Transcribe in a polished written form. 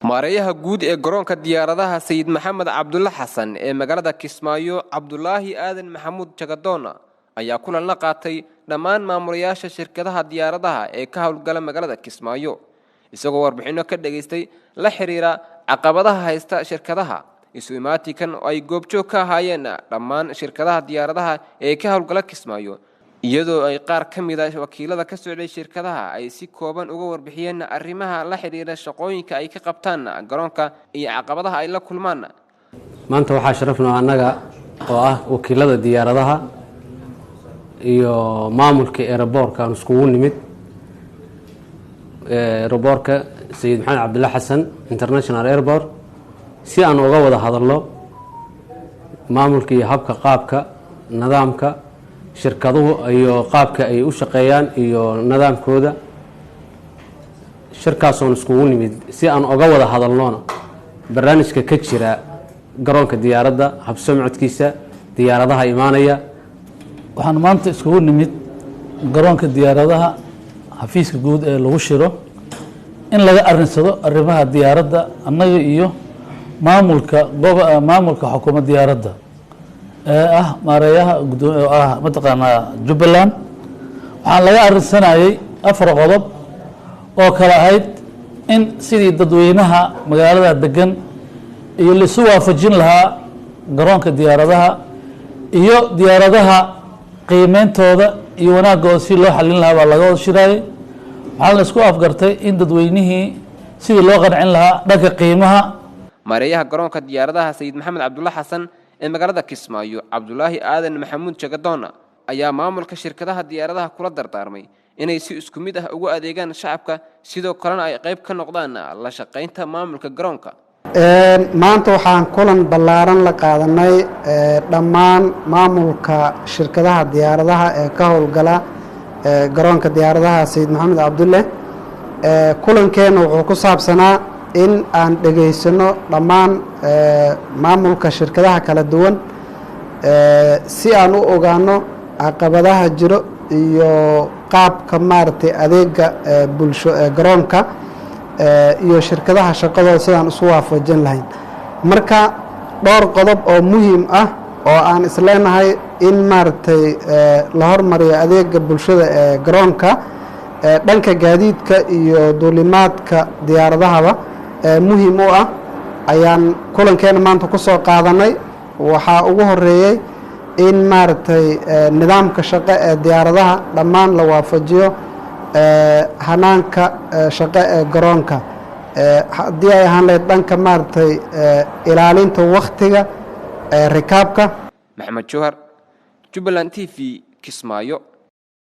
maareeyaha guud ee garoonka diyaaradaha Sayid Maxamed Cabdulla Xasan ee magaalada Kismaayo Cabdullaahi Aadan Maxamuud Jagadoona ayaa kulan la qaatay dhammaan maamulayaasha shirkadaha diyaaradaha ee ka hawlgala magaalada Kismaayo isagoo warbixino ka dhageystay la xiriira caqabadaha haysta shirkadaha isu imaatikan oo ay goobjoog ka hayeen dhammaan shirkadaha diyaaradaha ee ka hawlgala Kismaayo iyadoo ay qaar ka mid ah wakiilada ka socday shirkadaha ay si kooban uga warbixiyeen arrimaha la xiriira shaqooyinka ay ka qabtaan garoonka iyo caqabadaha ay la kulmaan maanta waxaa sharafnaa anaga oo ah wakiilada diyaaradaha iyo maamulka airportka aan isku nimid airportka Sayid Maxamed Cabdulla Xasan International Airport si aan uga wada hadalno maamulka iyo habka qaabka nidaamka shirkaduhu iyo qaabka ay u shaqeeyaan iyo nidaamkooda shirkaas oo isku nimid si aan uga wada hadalno barnaamijka ka jira garoonka diyaaradda habsomcodkiisa diyaaradaha imaanaya waxaan maanta isku nimid garoonka diyaaradaha xafiiska guud ee lagu shiro in laga arinsado arrimaha diyaaradda annaga iyo maamulka xukuumadda diyaaradda maareeyaha mataqaanaa Jubbaland waxaan laga arinsanayay 4 qodob oo kala ahayd in sidii dadweynaha magaalada degan iyo la soo waafajin lahaa garoonka diyaaradaha iyo diyaaradaha qiimeentooda iyo wanaagooda si loo xalin lahaa baa laga wada shirayay waxaan la isku afgartay in dadweynihii sidii loo qancin lahaa dhanka qiimaha maareeyaha garoonka diyaaradaha Sayid Maxamed Cabdulla Xasan ee magaalada Kismaayo Cabdullaahi Aadan Maxamuud Jagadoona ayaa maamulka shirkadaha diyaaradaha kula dardaarmay inay si isku mid ah ugu adeegaan shacabka sidoo kalena ay qayb ka noqdaan la shaqeynta maamulka garoonka maanta waxaan kulan ballaaran la qaadanay dhammaan maamulka shirkadaha diyaaradaha ee ka howlgala garoonka diyaaradaha Sayid Maxamed Cabdulle kulankeena wuxuu ku saabsanaa in aan dhageysano dhammaan maamulka shirkadaha kala duwan si aan u ogaano caqabadaha jiro iyo qaabka maartay adeega bulsho ee garoonka iyo shirkadaha shaqadooda sidaan isu waafajin lahayn marka dhowr qodob oo muhiim ah oo aan isleenahay in maartay la hormariyo adeega bulshada ee garoonka dhanka gaadiidka iyo duulimaadka diyaaradahaba muhiim u ah ayaan kulankeena maanta ku soo qaadanay waxaa ugu horeeyay in maartay nidaamka shaqo ee diyaaradaha dhammaan la waafajiyo hanaanka shaqo ee garoonka haddii ay ahaan lahayd dhanka maartay ilaalinta waqtiga rikaabka Maxamed Jawhar Jubbaland TV Kismaayo.